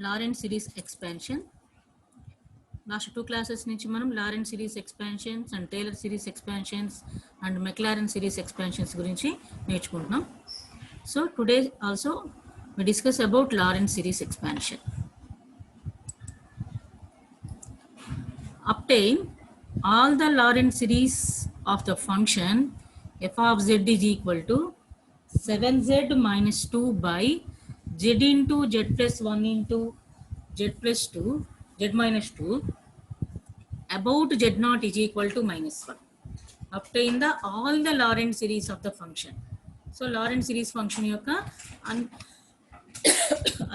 Lorentz series expansion. Last two classes నుంచి మనం Lorentz series expansions and Taylor series expansions and Maclaurin series expansions గురించి నేర్చుకుంటున్నాం. So today also we discuss about Lorentz series expansion. Obtain all the Lorentz series of the function f of z is equal to 7z minus 2 by z into z plus 1 into z plus 2 z minus 2 about z naught is equal to minus 1. Obtain the all the Lorentz series of the function. So Lorentz series function యొక్క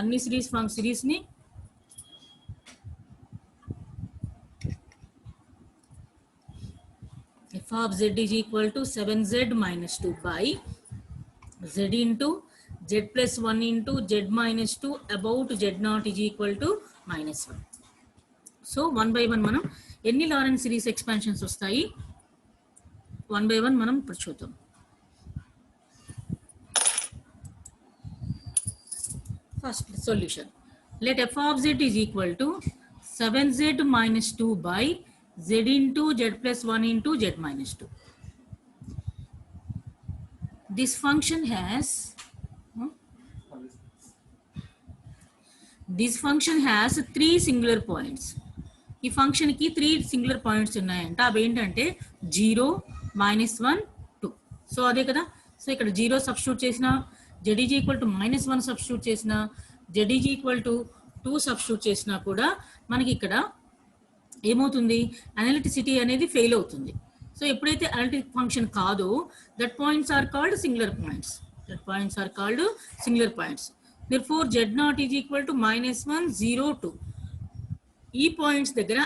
అన్ని series ని f of z is equal to 7z minus 2 by z into z plus 1 into z minus 2 about z naught is equal to minus 1. So 1 by 1 మనం ఎన్ని Lorentz series expansions వస్తాయి 1 by 1 మనం ఇప్పుడు చూద్దాం. First solution. Let f of z is equal to 7z minus 2 by z into z plus 1 into z minus 2. This function has three singular points. ఈ function కి 3 singular points ఉన్నాయంట. అవి ఏంటంటే 0, -1, 2. So అదే కదా. సో ఇక్కడ 0 సబ్స్టిట్యూట్ చేసిన z is equal to -1 substitute చేసిన z is equal to 2 substitute చేసినా కూడా మనకి ఇక్కడ ఏమవుతుంది అనలిటిసిటీ అనేది ఫెయిల్ అవుతుంది. సో ఎప్పుడైతే అనలిటిక్ ఫంక్షన్ కాదో that points are called singular points. Therefore z naught is equal to -1, 0, 2. ఈ పాయింట్స్ దగ్గర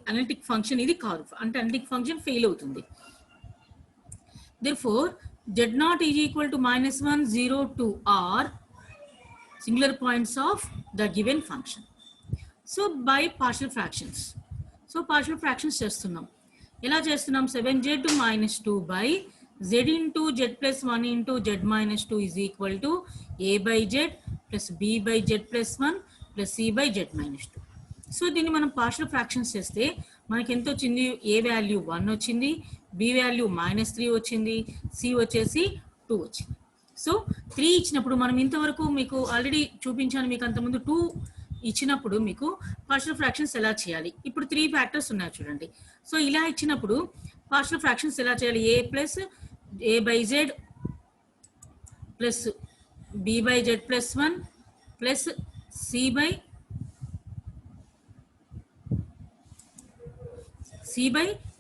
అనలిటిక్ ఫంక్షన్ ఇది కాదు, అంటే అనలిటిక్ ఫంక్షన్ ఫెయిల్ అవుతుంది. Therefore z naught is equal to -1, 0, 2 are singular points of the given function. So by partial fractions. So partial fractions చేస్తున్నాం. ఎలా చేస్తున్నాం 7z minus 2 by z into z plus 1 into z minus 2 is equal to a by z plus b by z plus 1 plus c by z minus 2. So దీన్ని మనం partial fractions చేస్తే మనకి ఎంత వచ్చింది, ఏ value 1 వచ్చింది, బి వాల్యూ -3 వచ్చింది, C వచ్చేసి 2 వచ్చింది. సో 3 ఇచ్చినప్పుడు మనం ఇంతవరకు మీకు ఆల్రెడీ చూపించాను, మీకు అంతకుముందు 2 ఇచ్చినప్పుడు మీకు పార్షియల్ ఫ్రాక్షన్స్ ఎలా చేయాలి. ఇప్పుడు 3 ఫ్యాక్టర్స్ ఉన్నాయి చూడండి. సో ఇలా ఇచ్చినప్పుడు పార్షియల్ ఫ్రాక్షన్స్ ఎలా చేయాలి, a plus a by z plus b by z plus 1 plus c by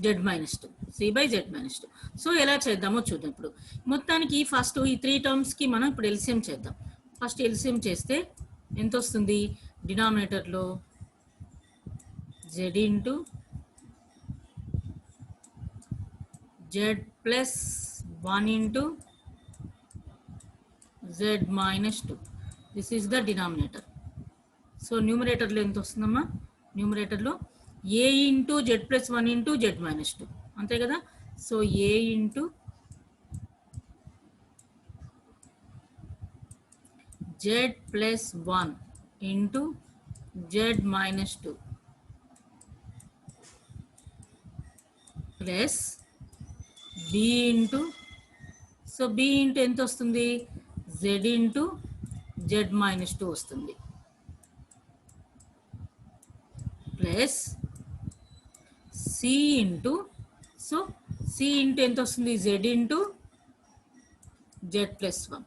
z minus 2. So ఎలా చేద్దామో చూద్దాం. ఇప్పుడు మొత్తానికి ఫస్ట్ ఈ 3 టర్మ్స్ కి మనం ఇప్పుడు ఎల్సిఎం చేద్దాం. ఫస్ట్ ఎల్సిఎం చేస్తే ఎంత వస్తుంది, డినామినేటర్లో z into z plus 1 into z minus 2. This is the denominator. So న్యూమరేటర్లో ఎంత వస్తుందమ్మా, న్యూమరేటర్లో a into z plus 1 into z minus 2 అంతే కదా. So a into z plus 1 into z minus 2 plus b into, so b into ఎంత వస్తుంది, z into z minus 2 వస్తుంది plus C into, so C into ఎంత వస్తుంది, Z into Z plus 1.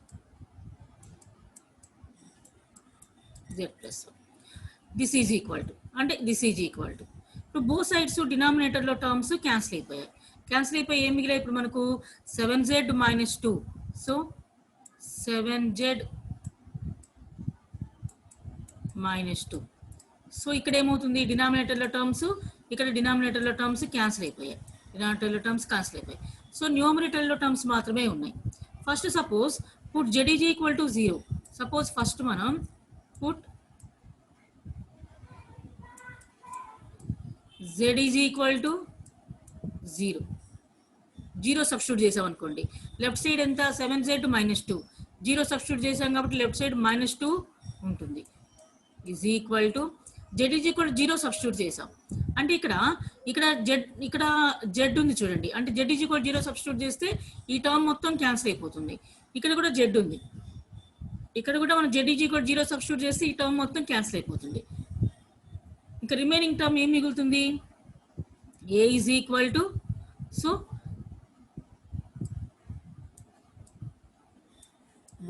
This is equal to, అంటే this is equal to. ఇప్పుడు both sides డినామినేటర్లో terms cancel అయిపోయి ఏం మిగిలాయి ఇప్పుడు మనకు 7z minus 2. So 7z minus 2. So ఇక్కడ ఏమవుతుంది, డినామినేటర్లో టర్మ్స్ ఇక్కడ డినామినేటర్లో టర్మ్స్ క్యాన్సిల్ అయిపోయాయి. సో న్యూమరేటర్లో టర్మ్స్ మాత్రమే ఉన్నాయి. First suppose put z is equal to 0. Suppose first మనం put z is equal to 0 substitute చేసాం అనుకోండి. లెఫ్ట్ సైడ్ ఎంత 7z minus 2, 0 సబ్స్టిట్యూట్ చేసాం కాబట్టి లెఫ్ట్ సైడ్ -2 ఉంటుంది. Is equal to Z is equal 0 substitute చేసాం. అంటే ఇక్కడ జెడ్ ఉంది చూడండి. అంటే జెడ్ ఈజ్ ఈక్వల్ 0 సబ్స్టిట్యూట్ చేస్తే ఈ టర్మ్ మొత్తం క్యాన్సిల్ అయిపోతుంది. ఇక్కడ కూడా జెడ్ ఉంది. ఇక్కడ కూడా మనం జెడ్ ఈజ్ ఈక్వల్ 0 సబ్స్టిట్యూట్ చేస్తే ఈ టర్మ్ మొత్తం క్యాన్సిల్ అయిపోతుంది. ఇంకా రిమైనింగ్ టర్మ్ ఏం మిగులుతుంది? A is equal to so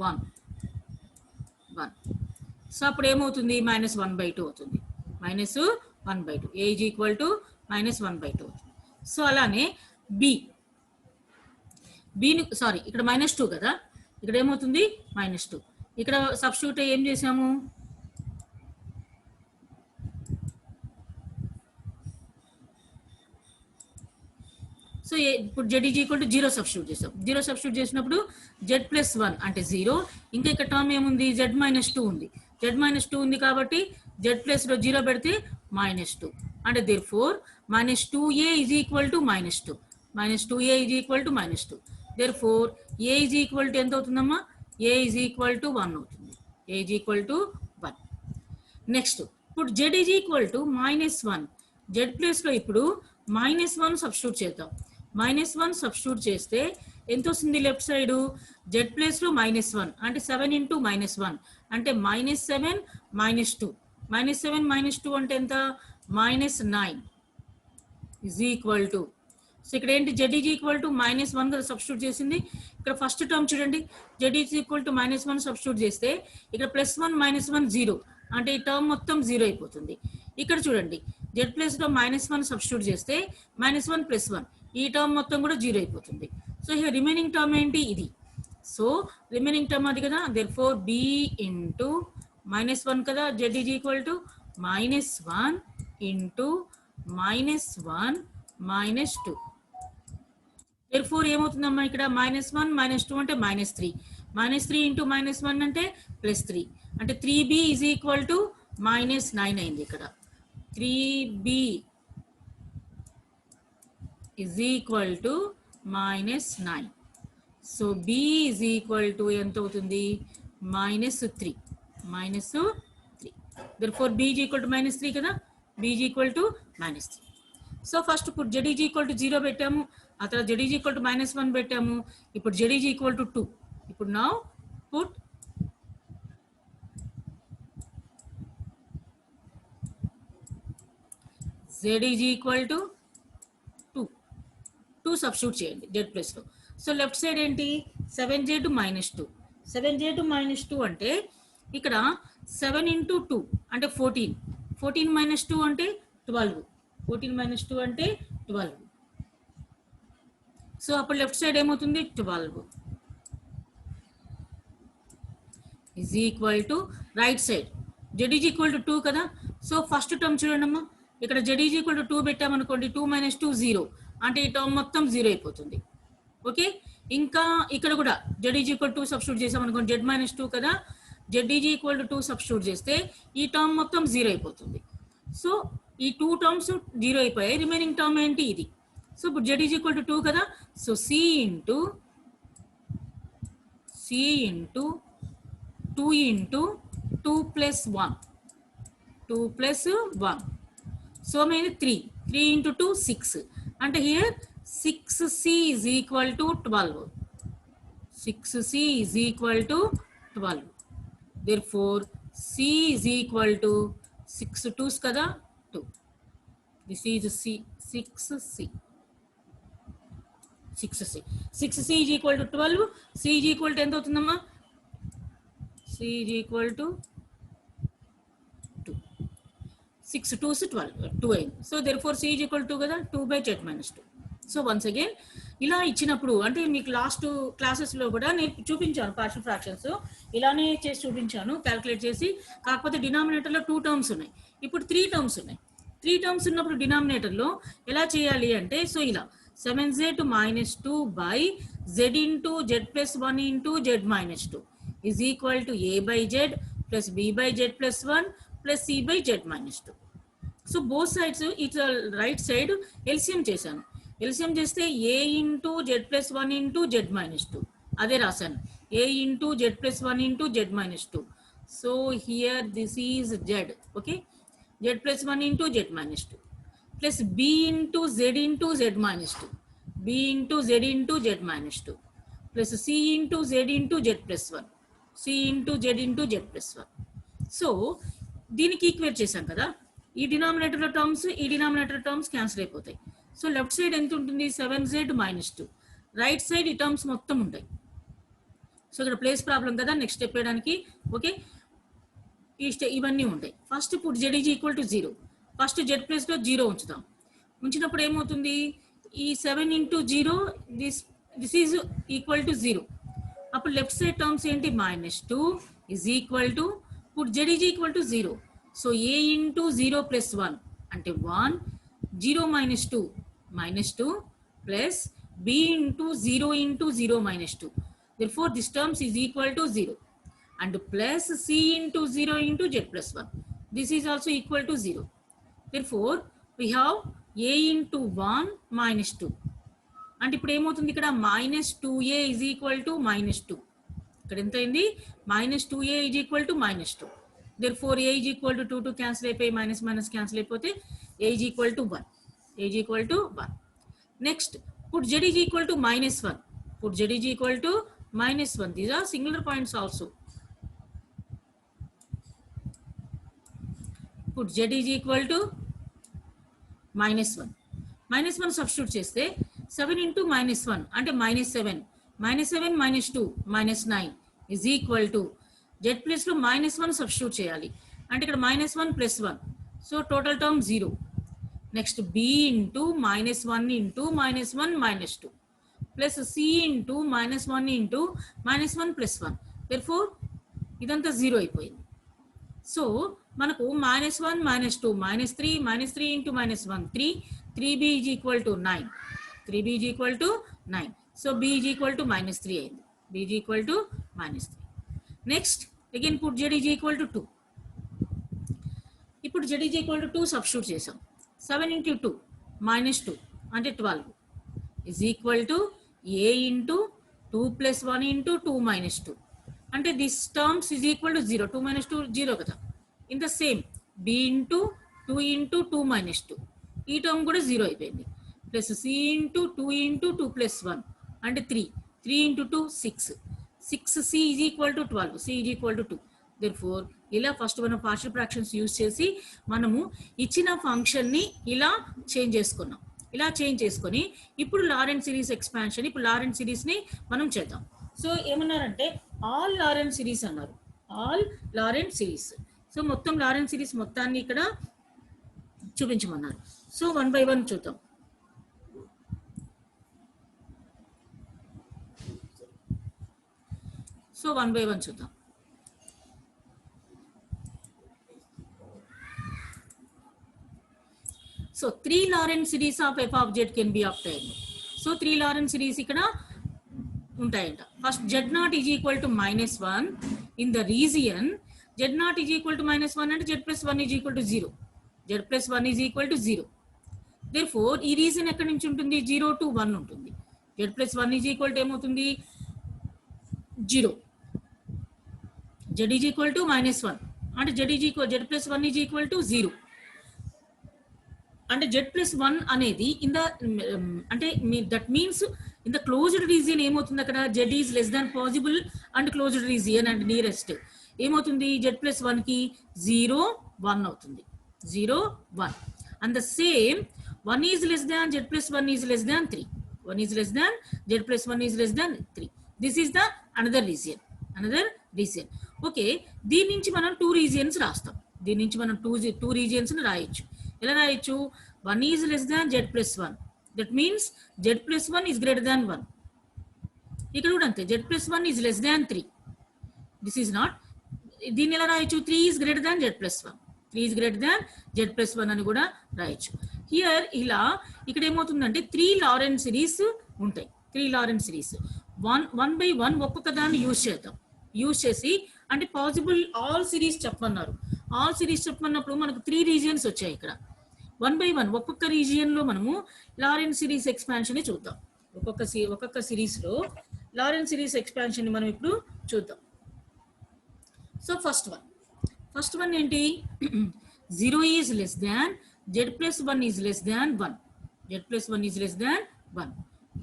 1. So అప్పుడు ఏమవుతుంది? -1/2 అవుతుంది. -1/2. ఏ ఈజ్ ఈక్వల్ టు -1/2 అవుతుంది. సో అలానే బీని సారీ ఇక్కడ -2 కదా, ఇక్కడ ఏమవుతుంది? -2. ఇక్కడ సబ్స్టిట్యూట్ ఏం చేసాము? సో ఇప్పుడు Z is equal to 0 substitute చేసాం. 0 సబ్స్టిట్యూట్ చేసినప్పుడు z+1 అంటే 0. ఇంకా ఇక్కడ టర్మ్ ఏముంది? z-2 ఉంది. z-2 ఉంది కాబట్టి z ప్లస్లో 0 పెడితే -2. అంటే therefore -2a is equal to -2. -2a is equal to -2. therefore a is equal to ఎంత అవుతుందమ్మా? a ఈజ్ ఈక్వల్ టు 1 అవుతుంది. a is equal to 1. Next ఇప్పుడు z is equal to -1. z ప్లస్లో ఇప్పుడు -1 సబ్స్టిట్యూట్ చేద్దాం. -1 సబ్స్టిట్యూట్ చేస్తే ఎంత వస్తుంది? లెఫ్ట్ సైడ్ z ప్లేస్లో -1 అంటే 7 × -1 అంటే -7 -2. -7 -2 అంటే ఎంత? -9 ఈజ్ ఈక్వల్ టు సో ఇక్కడ ఏంటి? z ఈజ్ ఈక్వల్ టు -1 కదా సబ్స్టిట్యూట్ చేసింది. ఇక్కడ ఫస్ట్ టర్మ్ చూడండి, z is equal to -1 substitute చేస్తే ఇక్కడ +1 -1 0 అంటే ఈ టర్మ్ మొత్తం 0 అయిపోతుంది. ఇక్కడ చూడండి z ప్లస్లో -1 సబ్స్టిట్యూట్ చేస్తే -1 + 1 ఈ టర్మ్ మొత్తం కూడా 0 అయిపోతుంది. సో ఇక్కడ రిమైనింగ్ టర్మ్ ఏంటి? ఇది. సో రిమైనింగ్ టర్మ్ అది కదా, therefore b ఇంటూ -1 కదా, z is equal to -1 into -1 -2. therefore ఏమవుతుందమ్మా? ఇక్కడ -1 -2 అంటే -3. -3 ఇంటూ -1 అంటే +3 అంటే 3b ఈజ్ ఈక్వల్ టు -9 అయింది. ఇక్కడ 3b is equal to -9. So b is equal to ఎంత అవుతుంది? -3. therefore b is equal to -3 కదా, b is equal to -3. So first ఇప్పుడు z is equal to 0 పెట్టాము, ఆ తర్వాత z is equal to -1 పెట్టాము. ఇప్పుడు z is equal to 2. ఇప్పుడు now put z is equal to 2 substitute చేయండి z ప్లస్లో. సో లెఫ్ట్ సైడ్ ఏంటి? 7j to -2. 7j to -2 అంటే ఇక్కడ 7 × 2 అంటే 14. 14 - 2 అంటే 12. 14 - 2 అంటే 12. సో అప్పుడు లెఫ్ట్ సైడ్ ఏమవుతుంది? 12 is equal to right side z is equal to 2 కదా. సో ఫస్ట్ టర్మ్ చూడండి అమ్మా, ఇక్కడ z ఈజ్ ఈక్వల్ టు 2 పెట్టామనుకోండి, 2 - 2 0 అంటే ఈ టర్మ్ మొత్తం 0 అయిపోతుంది. ఓకే, ఇంకా ఇక్కడ కూడా z is equal to 2 substitute చేసామనుకోండి, z - 2 కదా, z is equal to 2 substitute చేస్తే ఈ టర్మ్ మొత్తం 0 అయిపోతుంది. సో ఈ 2 టర్మ్స్ 0 అయిపోయాయి. రిమైనింగ్ టర్మ్ ఏంటి? ఇది. సో ఇప్పుడు z ఈజ్ ఈక్వల్ టు 2 కదా, so c into 2 into 2 + 1 2 + 1 so minus 3 × 2 6 అంటే here 6c is equal to 12. 6c is equal to 12. Therefore c is equal to 6 2s kada 2. This is c 6c. 6c is equal to 12. c is equal to ఎంత అవుతుందమ్మా? c is equal to 2. 6 2s 12 2 అయింది. So therefore c is equal to కదా 2/z-2. So once again ఇలా ఇచ్చినప్పుడు అంటే మీకు last క్లాసెస్లో కూడా నేను చూపించాను పార్షియల్ ఫ్రాక్షన్స్, ఇలానే చేసి చూపించాను క్యాల్కులేట్ చేసి. కాకపోతే డినామినేటర్లో 2 టర్మ్స్ ఉన్నాయి, ఇప్పుడు 3 టర్మ్స్ ఉన్నాయి. 3 టర్మ్స్ ఉన్నప్పుడు డినామినేటర్లో ఎలా చేయాలి అంటే, సో ఇలా 7z - 2/z into z + 1 into z - 2 is equal to a/z plus b/z + 1 plus c/z - 2. So both sides it's right side LCM చేశాను. ఎల్సిఎం చేస్తే a into z + 1 into z - 2 అదే రాశాను, a into z + 1 into z - 2. So here this is z, okay, z plus 1 into z minus 2 plus b into z minus 2, b into z minus 2 plus c into z plus 1, c into z plus 1. So దీనికి equate చేశాం కదా, ఈ denominator terms cancel అయిపోతాయి. So left side ఎంత ఉంటుంది, 7z minus 2, right side ఈ terms మొత్తం ఉంటాయి. సో ఇక్కడ ప్లేస్ ప్రాబ్లం కదా, నెక్స్ట్ స్టెప్ వేయడానికి. ఓకే, ఇవన్నీ ఉంటాయి. ఫస్ట్ ఇప్పుడు z is equal to 0, first z ప్లేస్లో 0 ఉంచుతాం. ఉంచినప్పుడు ఏమవుతుంది, ఈ 7 into 0 this is equal to 0. అప్పుడు లెఫ్ట్ సైడ్ టర్మ్స్ ఏంటి, -2 ఈజ్ ఈక్వల్ టు, ఇప్పుడు z is equal to 0. So a into 0 plus 1 అంటే 1, 0 minus 2 plus b into 0 minus 2. Therefore, this terms is equal to 0. And plus c into 0 into z plus 1. This is also equal to 0. Therefore, we have a into 1 minus 2. And ఇప్పుడు ఏమవుతుంది ఇక్కడ, -2a is equal to -2. ఇక్కడ ఎంత అయింది, -2a is equal to -2. Therefore, a is equal to 2 cancel అయిపోయి minus cancel అయిపోతే a is equal to 1. a is equal to 1. Next, put z is equal to -1. Put z is equal to -1. These are singular points also. Put z is equal to -1. -1 substitute చేస్తే 7 into -1 అంటే -7. -7 -2 -9 is equal to, z place లో -1 substitute చేయాలి అంటే ఇక్కడ -1 plus 1. So total term 0. Next b into -1 into -1 -2 plus c into -1 into -1 plus 1. Therefore, ఇదంతా 0 అయిపోయింది. So మనకు -1 -2 -3 into -1 3b is equal to 9. 3b is equal to 9. So b is equal to -3 అయింది. b is equal to -3. Next again put z is equal to 2. ఇప్పుడు z is equal to 2 substitute చేసాం. 7 into 2 -2 అంటే 12 is equal to a into 2 plus 1 into 2 minus 2 అంటే this terms is equal to 0. 2 minus 2 0 కదా. In the same b into 2 into 2 minus 2 ఈ term కూడా 0 అయిపోయింది. Plus c into 2 into 2 plus 1 అంటే 3 into 2 6 c is equal to 12. c is equal to 2. Therefore, ఇలా first మనం partial fractions use చేసి మనము ఇచ్చిన ఫంక్షన్ని ఇలా చేంజ్ చేసుకున్నాం. ఇలా చేంజ్ చేసుకొని ఇప్పుడు లారెంట్ సిరీస్ ఎక్స్పాన్షన్, ఇప్పుడు లారెంట్ సిరీస్ని మనం చేద్దాం. సో ఏమన్నారంటే ఆల్ లారెంట్ సిరీస్ అన్నారు, ఆల్ లారెంట్ సిరీస్. సో మొత్తం లారెంట్ సిరీస్ మొత్తాన్ని ఇక్కడ చూపించమన్నారు. సో 1 by 1 చూద్దాం. సో 1 by 1 చూద్దాం. So 3 Laurent series of f of z can be obtained. So 3 Laurent series ఇక్కడ ఉంటాయంట. First z0 is equal to -1 in the region. z0 is equal to -1 అంటే z plus 1 is equal to 0. z plus 1 is equal to 0. Therefore, ఈ reason ఎక్కడి నుంచి ఉంటుంది, 0 to 1 ఉంటుంది. z plus 1 is equal to ఏమవుతుంది, 0. z is equal to -1 అంటే z plus 1 is equal to 0. అంటే z plus 1 అనేది ఇన్ ద అంటే that means in the closed region ఏమవుతుంది, అక్కడ z is less than possible and closed region and nearest ఏమవుతుంది, z plus 1 కి 0 1 అవుతుంది. 0 1 and the same 1 is less than z plus 1 is less than 3. 1 is less than z plus 1 is less than 3. This is the another region. Okay, దీని నుంచి మనం 2 regions రాస్తాం. దీని నుంచి మనం 2 రీజియన్స్ రాయొచ్చు. ఎలా రాయొచ్చు, 1 is less than z plus 1. That means z plus 1 is greater than 1. ఇక్కడ కూడా అంతే, z plus 1 is less than 3. This is not, దీన్ని ఎలా రాయొచ్చు, 3 is greater than z plus 1. 3 is greater than z plus 1 అని కూడా రాయొచ్చు. హియర్ ఇలా ఇక్కడ ఏమవుతుందంటే 3 లారెంట్ సిరీస్ ఉంటాయి. 3 లారెంట్ సిరీస్ 1 by 1 ఒక్కొక్క దాన్ని యూజ్ చేద్దాం. యూజ్ చేసి అంటే పాసిబుల్ ఆల్ సిరీస్ చెప్పమన్నారు. ఆల్ సిరీస్ చెప్పమన్నప్పుడు మనకు 3 రీజియన్స్ వచ్చాయి. ఇక్కడ 1 by 1 ఒక్కొక్క రీజియన్లో మనము లారెంట్ సిరీస్ ఎక్స్పాన్షన్ని చూద్దాం. ఒక్కొక్క సిరీస్లో లారెంట్ సిరీస్ ఎక్స్పాన్షన్ని మనం ఇప్పుడు చూద్దాం. సో ఫస్ట్ వన్ ఏంటి 0 is less than z plus 1 is less than 1, z plus 1 is less than 1.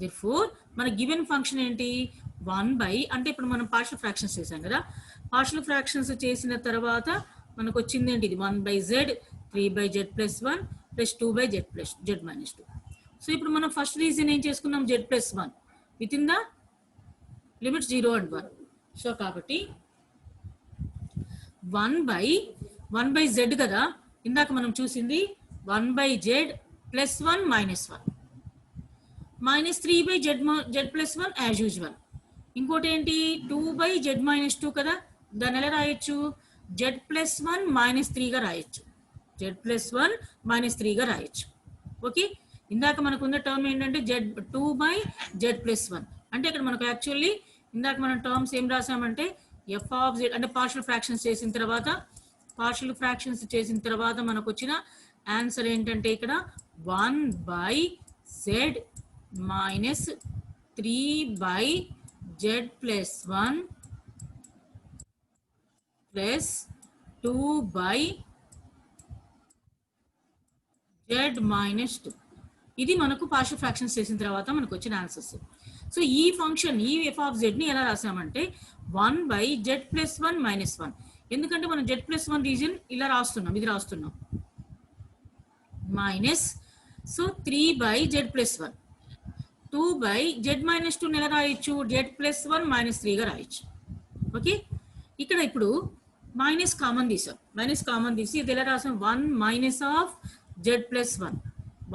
therefore మన గివెన్ ఫంక్షన్ ఏంటి 1 బై, అంటే ఇప్పుడు మనం పార్షియల్ ఫ్రాక్షన్స్ చేసాం కదా, పార్షియల్ ఫ్రాక్షన్స్ చేసిన తర్వాత మనకు వచ్చింది ఏంటి, ఇది 1 by z 3 by z plus 1 plus 2 by z minus 2. So ఇప్పుడు మనం ఫస్ట్ రీజన్ ఏం చేసుకున్నాం, z plus 1 with in the limits 0 and 1. So కాబట్టి 1 బై z కదా, ఇందాక మనం చూసింది 1 by z plus 1 minus 1 minus 3 by z plus 1 as usual. ఇంకోటి ఏంటి 2 బై z మైనస్ 2 కదా, దాన్ని ఎలా రాయొచ్చు, z ప్లస్ 1 మైనస్ 3గా రాయొచ్చు, z ప్లస్ 1 మైనస్ 3గా రాయొచ్చు. ఓకే, ఇందాక మనకు ఉన్న టర్మ్ ఏంటంటే z 2 బై z ప్లస్ 1, అంటే ఇక్కడ మనకు యాక్చువల్లీ ఇందాక మనం టర్మ్స్ ఏం రాసామంటే f ఆఫ్ z, అంటే పార్షియల్ ఫ్రాక్షన్స్ చేసిన తర్వాత మనకు వచ్చిన ఆన్సర్ ఏంటంటే ఇక్కడ 1 by z minus 3 by z plus 1 plus 2 by z minus 2. ఇది మనకు పార్షియల్ ఫ్రాక్షన్స్ చేసిన తర్వాత మనకు వచ్చిన ఆన్సర్స్. సో ఈ ఫంక్షన్ ఈ ఎఫ్ ఆఫ్ జెడ్ని ఎలా రాసామంటే 1 బై z ప్లస్ 1 మైనస్ 1, ఎందుకంటే మనం z ప్లస్ 1 రీజన్ ఇలా రాస్తున్నాం, ఇది రాస్తున్నాం minus, so 3 by z plus 1, 2 by z minus 2 ఎలా రాయొచ్చు, z ప్లస్ 1 మైనస్ 3గా రాయొచ్చు. ఓకే, ఇక్కడ ఇప్పుడు మైనస్ కామన్ తీసి ఇది ఎలా రాసాం, 1 minus of z plus 1,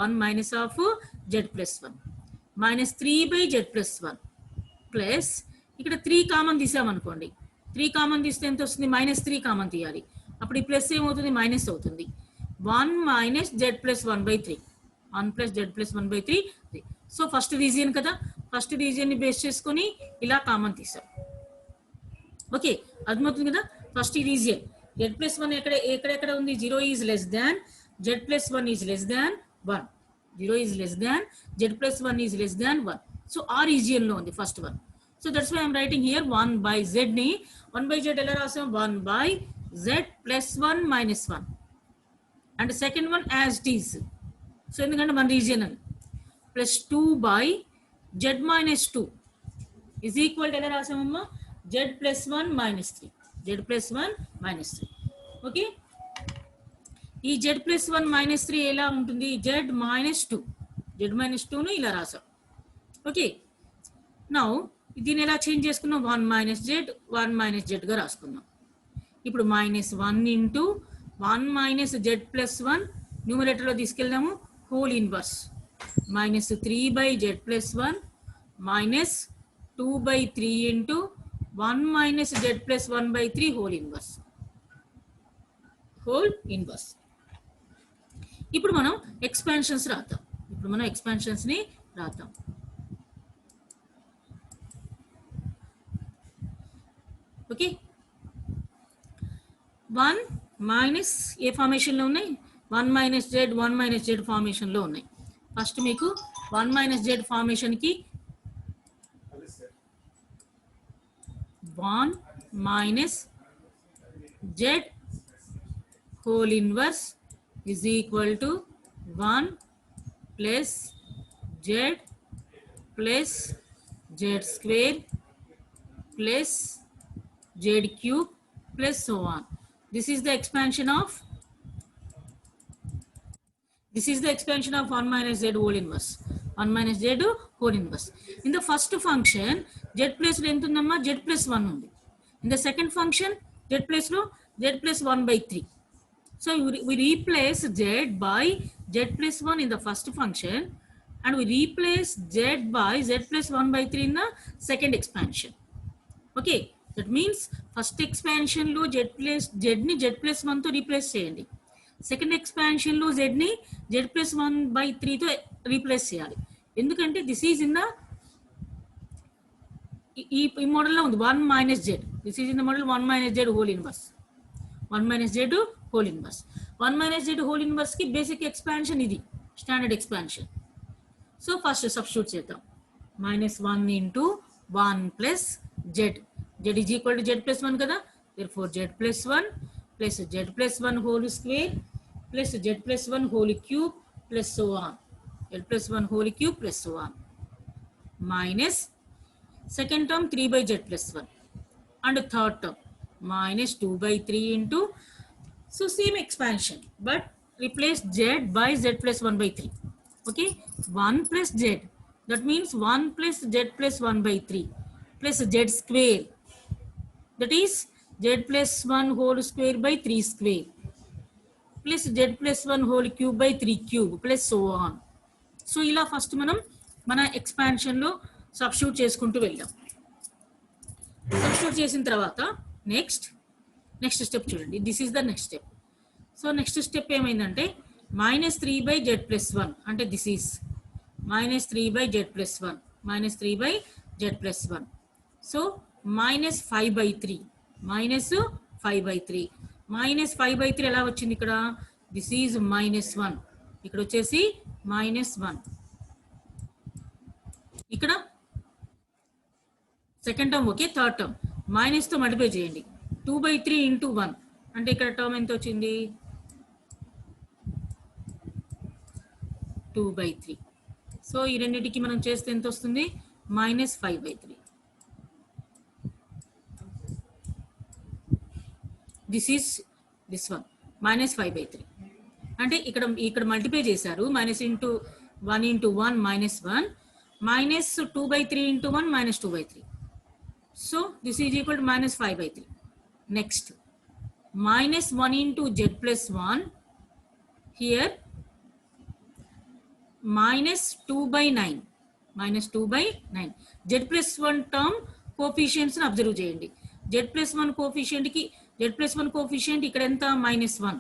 1 minus of z plus 1 minus 3 by z plus 1 plus, ఇక్కడ 3 కామన్ తీసామనుకోండి, 3 కామన్ తీస్తే ఎంత వస్తుంది, మైనస్ 3 కామన్ తీయాలి, అప్పుడు ఈ ప్లస్ ఏమవుతుంది, మైనస్ అవుతుంది. 1 minus z plus 1 by 3, 1 plus z plus 1 by 3. So first region కదా, ఫస్ట్ రీజియన్ని బేస్ చేసుకొని ఇలా కామన్ తీసాం. ఓకే, అర్థమవుతుంది కదా, ఫస్ట్ ఈ రీజియన్ z ప్లస్ 1 ఎక్కడెక్కడ ఉంది, 0 is less than z plus 1 is less than 1, 0 is less than z plus 1 is less than 1. So ఆ రీజియన్ లో ఉంది first one. So that's why I'm writing here 1 by z ని 1 by z ఎలా రాసాం, 1 by z plus 1 minus 1, and second one as it is, so ఎందుకంటే మన region అని, plus 2 by z minus 2 is equal to ఎలా రాసామమ్మా, z plus 1 minus 3, z plus 1 minus 3. Okay, ఈ z plus 1 minus 3 ఎలా ఉంటుంది, z minus 2ను ఇలా రాసాం. Okay, now దీన్ని ఎలా చేంజ్ చేసుకున్నాం, 1 మైనస్ z గా రాసుకున్నాం. ఇప్పుడు minus 1 into 1 minus z plus 1 న్యూమరేటర్లో తీసుకెళ్దాము, whole inverse minus 3 by z plus 1 minus 2 by 3 into 1 minus z plus 1 by 3 whole inverse. ఇప్పుడు మనం ఎక్స్పాన్షన్స్ ని రాద్దాం. ఓకే, 1 మైనస్ ఏ ఫార్మేషన్ లో ఉన్నాయి, 1 మైనస్ z ఫార్మేషన్ లో ఉన్నాయి. ఫస్ట్ మీకు 1 మైనస్ z ఫార్మేషన్ కి 1 minus z whole inverse is equal to 1 plus z plus z square plus z cube plus so on. This is the expansion of 1 minus z whole inverse. 1 minus z whole inverse. In the first function, z plus length undamma, z plus 1 undi. In the second function, z plus 1 by 3. So we replace z by z plus 1 in the first function, and we replace z by z plus 1 by 3 in the second expansion. Okay, that means first expansion lo z ni z plus 1 to replace cheyandi. Second expansion lo z ni z plus 1 by 3 to replace cheyali. Endukante this is in the ఈ model లో ఉంది 1 minus z. This is in the model 1 minus z whole inverse. 1 minus z whole inverse. 1 minus z whole inverse की basic expansion ఇది standard expansion. So first substitute చేద్దాం. minus 1 into 1 plus z. z is equal to z plus 1 కదా. Therefore, z plus 1 plus z plus 1 whole square plus z plus 1 whole cube plus so on. Z plus 1 whole cube plus so on. Minus second term 3 by z plus 1. And third term minus 2 by 3 into, so same expansion, but replace z by z plus 1 by 3. Okay, 1 plus z, that means 1 plus z plus 1 by 3 plus z square, that is z plus 1 whole square by 3 square plus z plus 1 whole cube by 3 cube plus so on. So ఇలా first మనం మన ఎక్స్పాన్షన్లో substitute చేసుకుంటూ వెళ్దాం. Substitute చేసిన తర్వాత next step చూడండి, this is the next step. So next step ఏమైందంటే minus 3 by z plus 1, అంటే this is minus 3 by z plus 1, minus 3 by z plus 1. So minus 5 by 3, minus 5 by 3, minus 5 by 3 ఎలా వచ్చింది ఇక్కడ, this is minus 1, ఇక్కడ వచ్చేసి minus 1, ఇక్కడ second term okay, third term మైనస్తో multiply చేయండి, 2 by 3 into 1, అంటే ఇక్కడ టర్మ్ ఎంత వచ్చింది 2 బై 3. సో ఈ రెండింటికి మనం చేస్తే ఎంత వస్తుంది, minus 5 by 3. This is this one minus 5 by 3, అంటే ఇక్కడ మల్టిప్లై చేశారు, minus into 1 into 1 minus 1, minus 2 by 3 into 1 minus 2 by 3. So this is equal to minus 5 by 3. Next minus 1 into Z plus 1, here minus 2 by 9, minus 2 by 9. Z plus 1 term కోఫిషియెంట్స్ని observe చేయండి. Z plus 1 కోఫిషియెంట్కి Z plus 1 కోఫిషియెంట్ ఇక్కడ ఎంత, minus 1.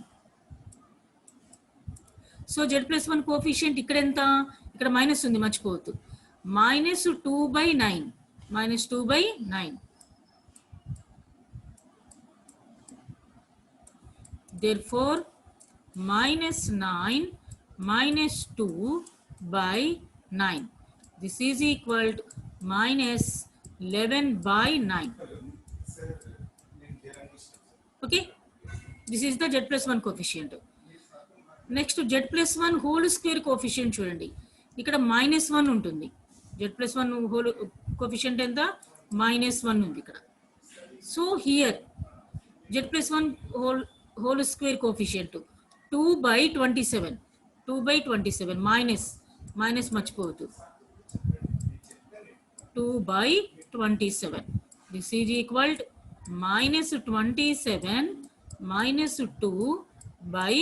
So Z plus 1 కోఫిషియెంట్ ఇక్కడ ఎంత, ఇక్కడ minus ఉంది మర్చిపోవద్దు, minus 2 by 9, minus 2 by 9. Therefore, minus 9 minus 2 by 9. This is equal to minus 11 by 9. Okay, this is the z plus 1 coefficient. Next Z plus 1 whole square coefficient చూడండి, ఇక్కడ minus 1 ఉంటుంది. Z plus 1 whole coefficient ఎంత, minus 1 ఉంది ఇక్కడ. So here Z plus 1 whole square coefficient 2 by 27, 2 by 27 minus మర్చిపోవద్దు, 2 by 27. This is equal to minus 27 minus 2 by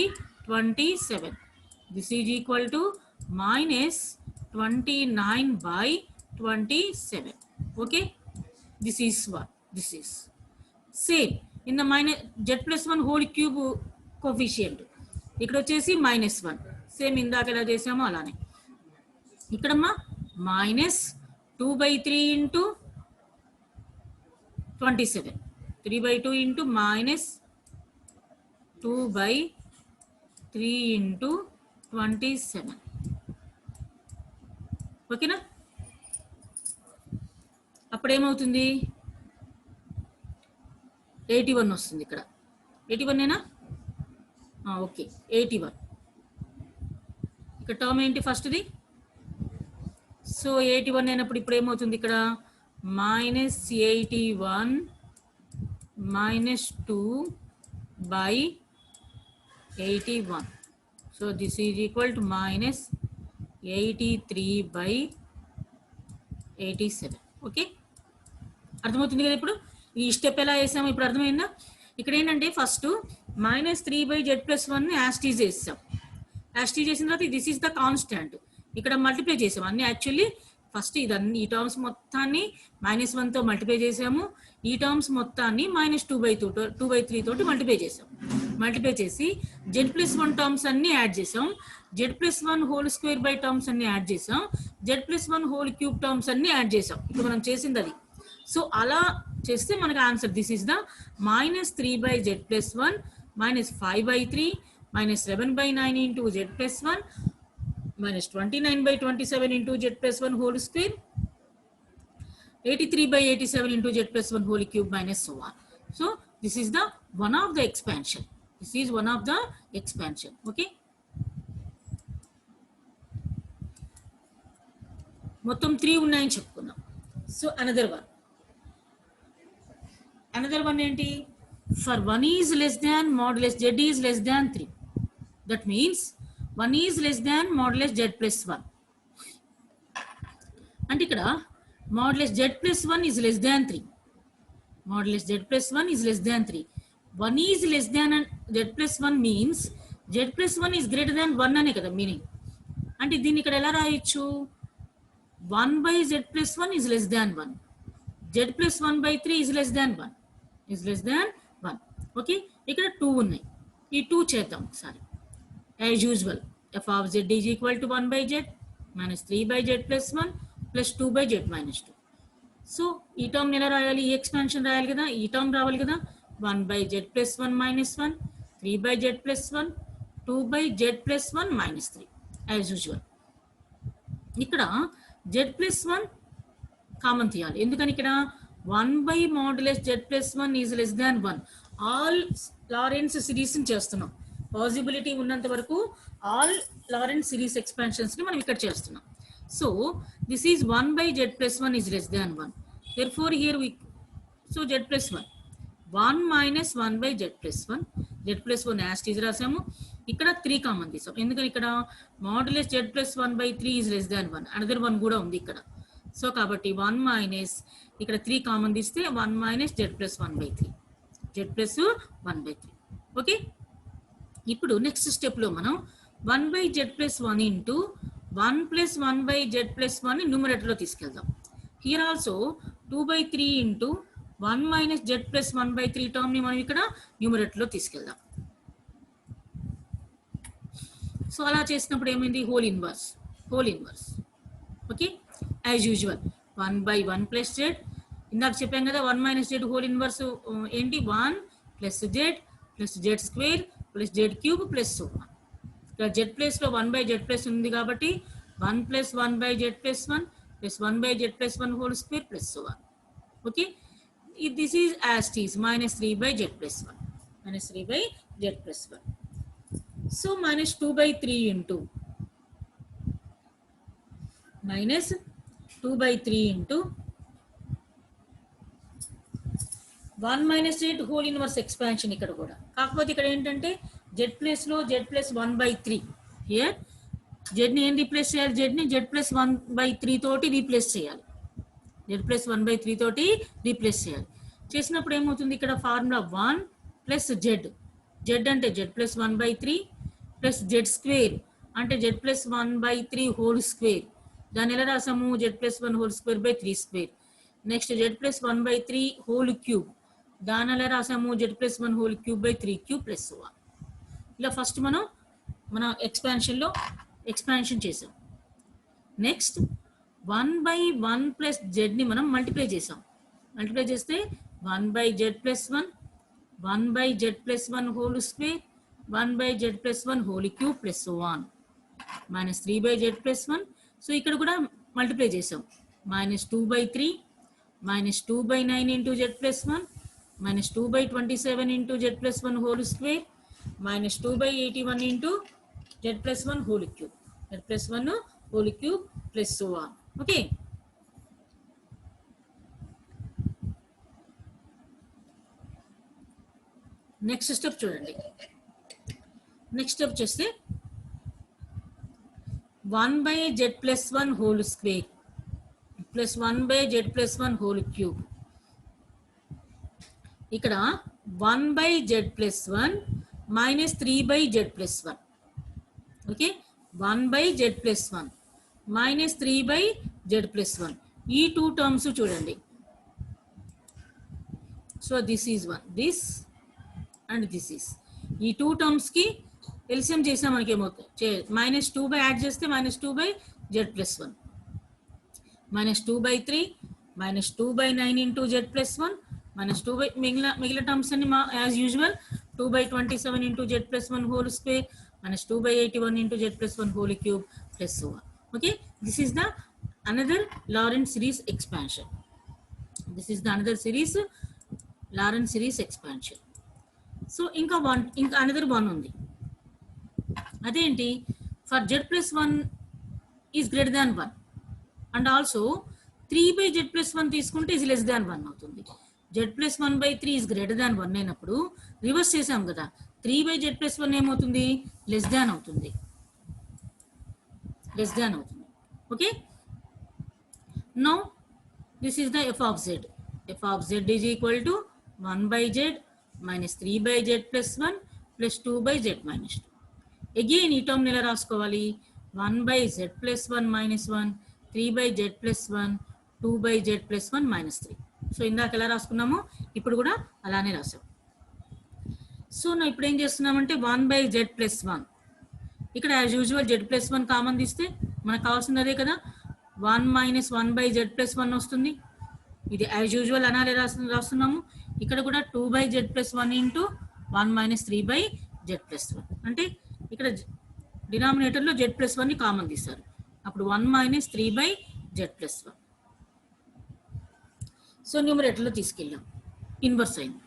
27. This is equal to minus 29 by 27. Okay, this is what this is. Same in the minus z plus 1 whole cube coefficient, ఇక్కడ వచ్చేసి minus 1, same ఇందాక ఎలా చేసామో అలానే. ఇక్కడమ్మా minus 2 by 3 into 27, 3 by 2 into minus 2 by 3 into 27. ఓకేనా, అప్పుడు ఏమవుతుంది 81 వస్తుంది ఇక్కడ, 81 ఏనా, ఓకే 81. ఇక్కడ టర్మ్ ఏంటి ఫస్ట్ది, సో 81 అయినప్పుడు ఇప్పుడు ఏమవుతుంది ఇక్కడ minus 81 minus 2 by 81. So this is equal to minus 83 by 87. Okay, అర్థమవుతుంది కదా. ఇప్పుడు ఈ స్టెప్ ఎలా వేసాము ఇప్పుడు అర్థమైందా. ఇక్కడ ఏంటంటే first minus 3 by z plus 1 యాస్టీజ్ చేసాం. యాస్టీజ్ చేసిన తర్వాత దిస్ ఈస్ ద కాన్స్టాంట్, ఇక్కడ మల్టిప్లై చేసాము అన్ని. యాక్చువల్లీ ఫస్ట్ ఇదన్నీ ఈ టర్మ్స్ మొత్తాన్ని మైనస్ 1తో మల్టిప్లై చేసాము, ఈ టర్మ్స్ మొత్తాన్ని మైనస్ 2 బై 3 తోటి మల్టిప్లై చేసాం. మల్టిప్లై చేసి జెడ్ ప్లస్ 1 టర్మ్స్ అన్ని యాడ్ చేసాం, Z plus 1 whole square by terms అన్ని యాడ్ చేసాం, Z plus 1 whole cube terms అన్ని యాడ్ చేసాం. ఇప్పుడు మనం చేసింది అది. సో అలా చేస్తే మనకు answer this is the minus 3 by z plus 1 minus 5 by 3 minus 11 by 9 into Z plus 1 minus 29 by 27 into z plus 1 whole square, 83 by 87 into z plus 1 whole cube minus so on. So This is the one of the expansion. This is one of the expansion. Okay. మొత్తం 3 ఉన్నాయని చెప్పుకున్నాం. So another one ఏంటి? For 1 is less than modulus z is less than 3. That means 1 is less than modulus z plus 1. అంటే ఇక్కడ modulus z plus 1 is less than 3. Modulus z plus 1 is less than 3. 1 is less than z plus 1 means z plus 1 is greater than 1 అనే కదా meaning. అంటే దీన్ని ఇక్కడ ఎలా రాయొచ్చు? 1 by z plus 1 is less than 1. Z plus 1 by 3 is less than 1. Is less than 1. Okay. ఇక్కడ 2 ఉన్నాయి. ఈ 2 చేద్దాం ఒకసారి. As usual, f of z is equal to 1 by z minus 3 by z plus 1 plus 2 by z minus 2. So ఈ term ఎలా రాయాలి? ఈ expansion రాయాలి కదా, ఈ టర్మ్ రావాలి కదా. 1 by z plus 1 minus 1, 3 by z plus 1, 2 by z plus 1 minus 3. As usual. ఇక్కడ z ప్లస్ 1 కామన్ తీయాలి. ఎందుకని ఇక్కడ 1 by modulus z plus 1 is less than 1. All Lawrence series చేస్తున్నాం. పాసిబిలిటీ ఉన్నంత వరకు ఆల్ లారెన్స్ సిరీస్ ఎక్స్పాన్షన్స్ ని మనం ఇక్కడ చేస్తున్నాం. So this is 1 by z plus 1 is less than 1. Therefore here we so z plus 1 1 minus 1 by z plus 1. z plus 1 as టీజ్ రాసాము. ఇక్కడ 3 కామన్ తీసాం. ఎందుకని ఇక్కడ modulus z plus 1 by 3 is less than 1. Another 1 కూడా ఉంది ఇక్కడ. So కాబట్టి 1 మైనస్ ఇక్కడ 3 కామన్ తీస్తే 1 minus z plus 1 by 3. z plus 1 by 3. Okay. ఇప్పుడు నెక్స్ట్ స్టెప్లో మనం 1 by z plus 1 into 1 plus 1 by z plus 1 న్యూమరేటర్లో తీసుకెళ్దాం. Here also 2 by 3 into 1 minus z plus 1 by 3 టర్మ్ని మనం ఇక్కడ న్యూమరేటర్లో తీసుకెళ్దాం. సో అలా చేసినప్పుడు ఏమైంది? Whole inverse. Okay. As usual 1 by 1 plus z. ఇందాక చెప్పాం కదా 1 మైనస్ z హోల్ ఇన్వర్స్ ఏంటి? 1 plus z square plus z cube plus 1. ఇక్కడ z ప్లేస్లో 1 బై z ప్లస్ ఉంది కాబట్టి 1 plus 1 by z plus 1 plus 1 by z plus 1 whole square plus 1. Okay. This is as it is minus 3 by z plus 1. Minus 3 by z plus 1. So minus 2 by 3 into minus 2 by 3 into 1 minus z whole inverse expansion ఇక్కడ కూడా. కాకపోతే ఇక్కడ ఏంటంటే z plus లో z plus 1 by 3. Here z ని ఏం replace చేయాలి? z ని z ప్లస్ 1 by 3 తోటి రీప్లేస్ చేయాలి. z ప్లస్ 1 by 3 తోటి రీప్లేస్ చేయాలి. చేసినప్పుడు ఏమవుతుంది? ఇక్కడ ఫార్ములా 1 ప్లస్ z అంటే z plus 1 by 3 plus z square అంటే z plus 1 by 3 whole square. దాన్ని ఎలా రాసాము? z plus 1 whole square by 3 square. Next z plus 1 by 3 whole cube. దాన్ని ఎలా రాసాము? z plus 1 whole cube by 3 cube plus 1. ఇలా first మన ఎక్స్పాన్షన్లో expansion చేసాం. Next 1 by 1 plus జెడ్ని మనం multiply చేసాం. మల్టిప్లై చేస్తే 1 by z plus 1 1 by z plus 1 whole square 1 by z plus 1 whole cube plus 1 minus 3 by z plus 1. So ఇక్కడ కూడా multiply చేసాం. minus 2 by 3 minus 2 by 9 into z plus 1 minus 2 by 27 into z plus 1 whole square minus 2 by 81 into z plus 1 whole cube. Z plus 1 whole cube plus 1. Okay. Next step చూడండి. Next step చేస్తే 1 by z plus 1 whole square plus 1 by z plus 1 whole cube. ఇక్కడ 1 by z plus 1 minus 3 by z plus 1. Okay, 1 by z plus 1 minus 3 by z plus 1. ఈ two terms చూడండి. So this is 1, this and this is. ఈ two terms కి LCM చేసినా మనకి ఏమవుతుంది? Minus 2 by add చేస్తే minus 2 by z plus 1 minus 2 by 3 minus 2 by 9 into Z plus 1 minus 2 by మిగిలిన terms అన్ని as usual 2 by 27 into Z plus 1 whole square minus 2 by 81 into Z plus 1 whole cube plus 1. Okay, this is the another Lorentz series expansion. This is the another series Lawrence series expansion. So ఇంకా another one ఉంది. అదేంటి? For z+1 is greater than 1 and also 3/z+1 తీసుకుంటే is less than 1 అవుతుంది. z+1/3 is greater than 1 అయినప్పుడు reverse చేసాం కదా, 3/z+1 ఏమవుతుంది? Less than అవుతుంది. Okay, now this is the f of z. f of z is equal to 1/z minus 3/z+1 plus 2/z minus 2. Again ఈ term ఎలా రాసుకోవాలి? 1/z+1 minus 1, 3/z+1, 2/z+1 minus 3. So ఇందాక ఎలా రాసుకున్నామో ఇప్పుడు కూడా అలానే రాసాం. సో నా ఇప్పుడు ఏం చేస్తున్నామంటే 1/z+1 ఇక్కడ యాజ్ యూజువల్ z+1 కామన్ తీస్తే మనకు కావాల్సింది అదే కదా, 1 minus 1/z+1 వస్తుంది. ఇది యాజ్ యూజువల్ అనాలే రాస్తున్నాము. ఇక్కడ కూడా 2/z+1 ఇంటూ 1 minus 3/z+1 అంటే ఇక్కడ డినామినేటర్లో z+1ని కామన్ తీస్తారు. అప్పుడు 1 minus 3/z+1. సో న్యూమరేటర్లో తీసుకెళ్ళాం, ఇన్వర్స్ అయింది.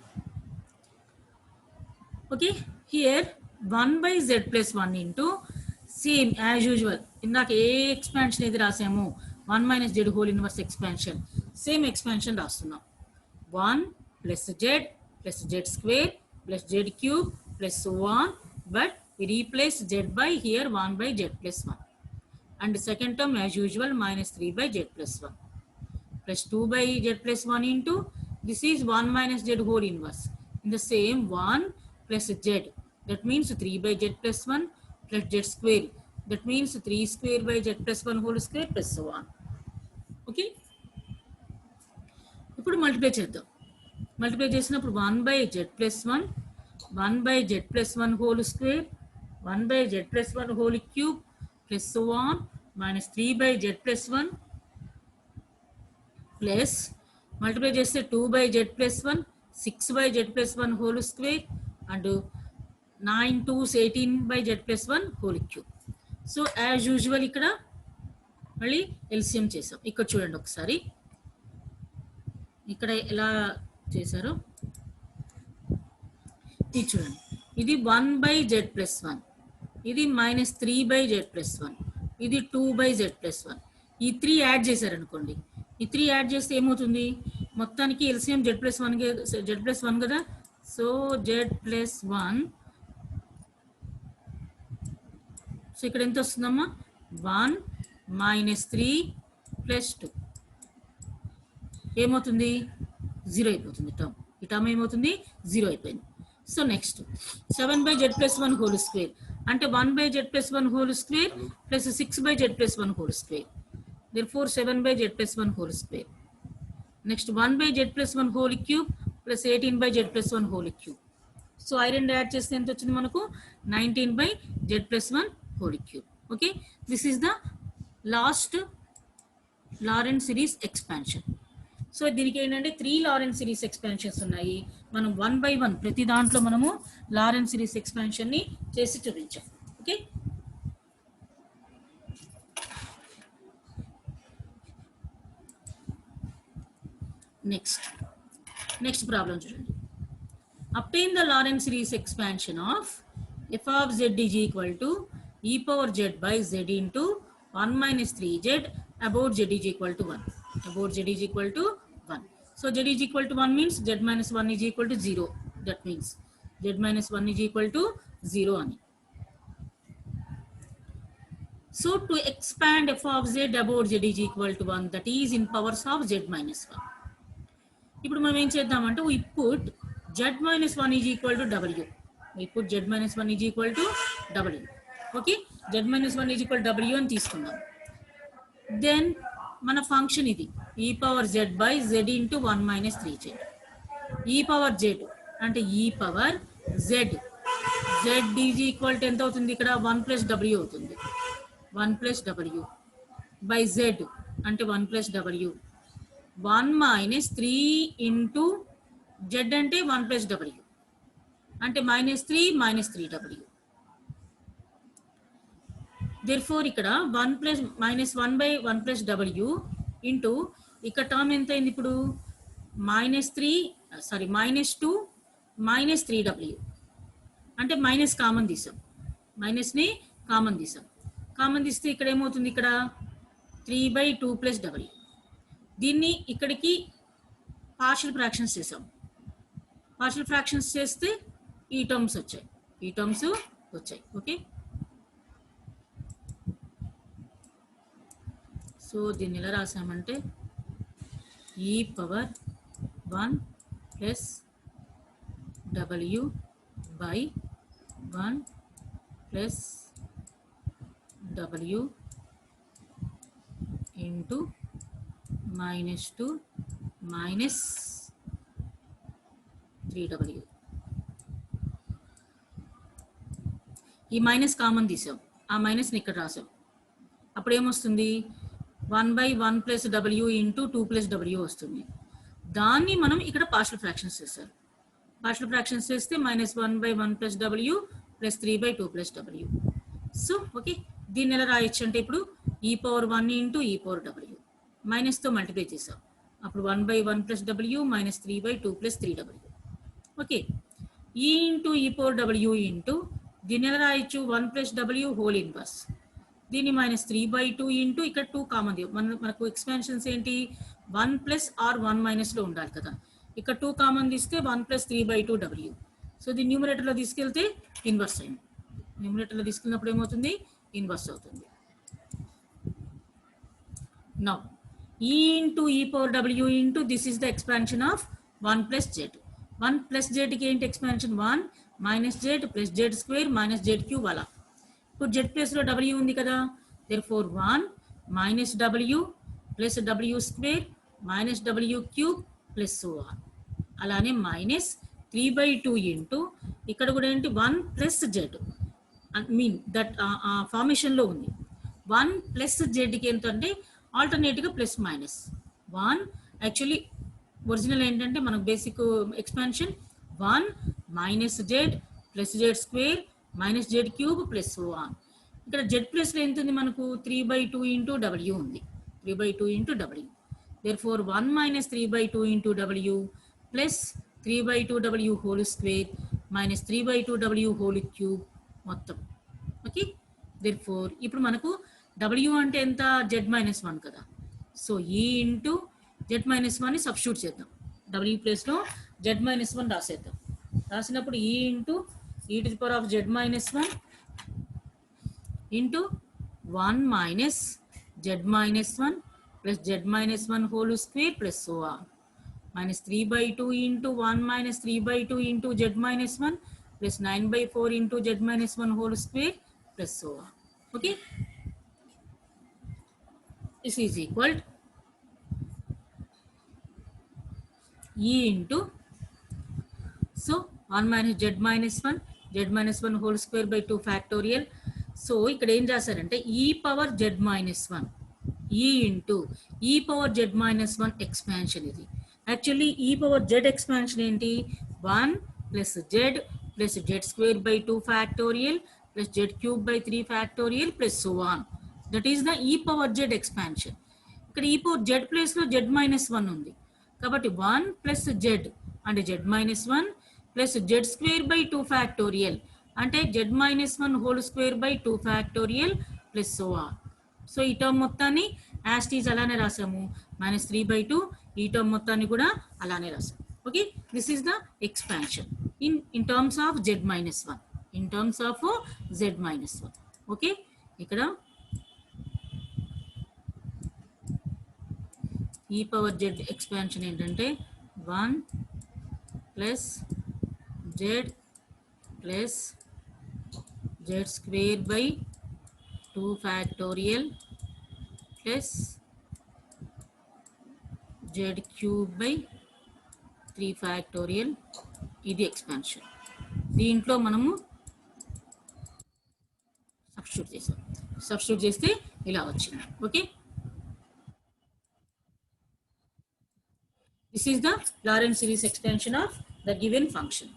Okay, here 1/z+1 into same as usual ఇందాక ఏ ఎక్స్పాన్షన్ అయితే రాసాము 1 minus z whole inverse expansion, same expansion రాస్తున్నాం. 1 plus z plus z square plus z cube plus so on, but we replace z by here 1/z+1 and second term as usual minus 3/z+1 plus 2/z+1 into this is 1 minus z whole inverse in the same 1 plus z, that means 3/z+1 plus z square, that means 3 square by z+1 whole square plus so on. Okay, ఇప్పుడు multiply చేద్దాం. Multiply చేసినప్పుడు 1/z+1, 1/z+1 whole square, 1/z+1 whole cube plus so on minus 3/z+1 plus multiply చేస్తే 2/z+1, 6/z+1 whole square and 9 2s 18/z+1 whole cube. So as usual ఇక్కడ మళ్ళీ LCM చేసాం. ఇక్కడ చూడండి ఒకసారి ఇక్కడ ఎలా చేశారో ఇది చూడండి. ఇది 1/z+1, ఇది minus 3/z+1, ఇది 2/z+1. ఈ 3 యాడ్ చేశారనుకోండి, ఈ 3 యాడ్ చేస్తే ఏమవుతుంది? మొత్తానికి ఎల్సిఎం z+1 కదా. సో z+1, సో ఇక్కడ ఎంత వస్తుందమ్మా? 1 minus 3 plus 2 ఏమవుతుంది? 0 అయిపోతుంది టర్మ్. ఈ టర్మ్ ఏమవుతుంది? 0 అయిపోయింది. So next 7/z+1 whole square అంటే 1/z+1 whole square plus 6/z+1 whole square, therefore 7/z+1 whole square. Next 1/z+1 whole cube plus 18/z+1 whole cube. So I రెండు యాడ్ చేస్తే ఎంత వచ్చింది మనకు? 19/z+1 whole cube. Okay, this is the last Lawrence series expansion. So దీనికి ఏంటంటే 3 Lawrence series expansions ఉన్నాయి. మనం 1 by 1 ప్రతి దాంట్లో మనము లారెన్స్ సిరీస్ ఎక్స్పాన్షన్ని చేసి చూపించాం. ఓకే, నెక్స్ట్ ప్రాబ్లం చూడండి. Obtain the Lawrence series expansion of f of z is equal to e power z by z into 1 minus 3z about z is equal to 1. About z is equal to 1. So z is equal to 1 means z minus 1 is equal to 0. That means z minus 1 is equal to 0 ani. So to expand f of z about z is equal to 1, that is in powers of z minus 1. ఇప్పుడు మనం ఏం చేద్దామంటే we put z minus 1 is equal to w. We put z minus 1 is equal to w. Okay, z minus 1 is equal to w అని తీసుకుందాం. Then మన function ఇది e power z by z into 1 minus 3z. e power z అంటే e power z, z is equal to ఎంత అవుతుంది? ఇక్కడ 1 plus w అవుతుంది. 1 plus w by z అంటే 1 plus w. 1 minus 3 into z అంటే 1 plus w అంటే minus 3 minus 3w. therefore ఇక్కడ 1 plus minus 1 by 1 plus w into ఇక్కడ టర్మ్ ఎంత అయింది? ఇప్పుడు -2 -3w అంటే మైనస్ కామన్ తీసాం, మైనస్ని కామన్ తీసాం. కామన్ తీస్తే ఇక్కడ ఏమవుతుంది, ఇక్కడ 3/2 + w. దీన్ని ఇక్కడికి పార్షియల్ ఫ్రాక్షన్స్ చేసాం. పార్షియల్ ఫ్రాక్షన్స్ చేస్తే ఈ టర్మ్స్ వచ్చాయి, ఓకే. సో దీన్ని ఎలా రాసామంటే e⁻1 + w/1 + w into -2 -3w. ఈ మైనస్ కామన్ తీసాం, ఆ మైనస్ని ఇక్కడ రాసాం. అప్పుడు ఏమొస్తుంది, 1/1 + w into 2 + w వస్తుంది. దాన్ని మనం ఇక్కడ పార్షియల్ ఫ్రాక్షన్స్ చేస్తారు. పార్షియల్ ఫ్రాక్షన్స్ చేస్తే -1/1 + w + 3/2 + w. సో ఓకే, దీన్ని ఎలా రాయొచ్చు అంటే ఇప్పుడు e⁻1 into e⁻w మైనస్తో మల్టిప్లై చేసాం. అప్పుడు 1/1 + w -3/2 + 3w. Okay, e into e⁻w into దీన్ని ఎలా రాయొచ్చు, 1 + w హోల్ ఇన్వర్స్. దీన్ని -3/2 ఇంటూ ఇక్కడ 2 కామన్. మనకు ఎక్స్పాన్షన్స్ ఏంటి, 1 + or 1 - లో ఉండాలి కదా. ఇక్కడ 2 కామన్ తీస్తే 1 + 3/2 w. సో దీన్ని న్యూమరేటర్లో తీసుకెళ్తే ఇన్వర్స్ అయింది. న్యూమరేటర్లో తీసుకెళ్ళినప్పుడు ఏమవుతుంది, ఇన్వర్స్ అవుతుంది. Now e into e⁻w into this is the expansion of 1 + z. 1 + zకి ఏంటి ఎక్స్పాన్షన్, 1 - z + z² - z³ అలా. ఇప్పుడు z ప్లేస్లో w ఉంది కదా, therefore 1 - w + w² - w³ + so on. అలానే -3/2 ఇంటూ ఇక్కడ కూడా ఏంటి 1 + z మీన్ దట్ ఫార్మేషన్లో ఉంది. 1 + zకి ఏంటంటే ఆల్టర్నేట్గా ప్లస్ మైనస్ 1. యాక్చువల్లీ ఒరిజినల్ ఏంటంటే మనకు basic expansion 1 - z + z² - z³ + so on. ఇక్కడ z ప్లేస్లో ఎంత ఉంది మనకు, 3/2 ఇంటూ w ఉంది, 3/2 into w. therefore 1 - 3/2 into w plus 3/2w whole square - 3/2w whole cube మొత్తం. ఓకే, therefore ఇప్పుడు మనకు w అంటే ఎంత, z-1 కదా. సో e ఇంటూ z-1ని సబ్స్టిట్యూట్ చేద్దాం. w ప్లేస్లో z-1 రాసేద్దాం. రాసినప్పుడు e into e⁻z-1 into 1 - z-1 plus z-1 whole square plus so on. -3/2 into 1 - 3/2 into z-1 plus 9/4 into z-1 whole square plus so on. Okay, this is equal to e into, so 1 - z-1 z-1 whole square by 2 factorial. So ఇక్కడ ఏం చేశారంటే e⁻z-1 e into e⁻z-1 expansion. ఇది actually e⁻z expansion ఏంటి, 1 + z + z² by 2 factorial plus z³ by 3 factorial plus so on. That is the e⁻z expansion. ఇక్కడ e⁻z ప్లేస్లో z-1 ఉంది కాబట్టి 1 + z అంటే z-1 plus z² by 2 factorial అంటే z-1 whole square by 2 factorial plus so on. So ఈ term మొత్తాన్ని యాస్టీజ్ అలానే రాసాము, -3/2. ఈ టర్మ్ మొత్తాన్ని కూడా అలానే రాసాము. Okay, this is the expansion in terms of z-1, in terms of z-1. Okay, ఇక్కడ e⁻z ఎక్స్పాన్షన్ ఏంటంటే 1 + z plus z² by 2 factorial plus z³ by 3 factorial. ఇది ఎక్స్పాన్షన్. దీంట్లో మనము సబ్స్టిట్యూట్ చేస్తే ఇలా వచ్చింది. Okay, this is the Laurent series extension of the given function.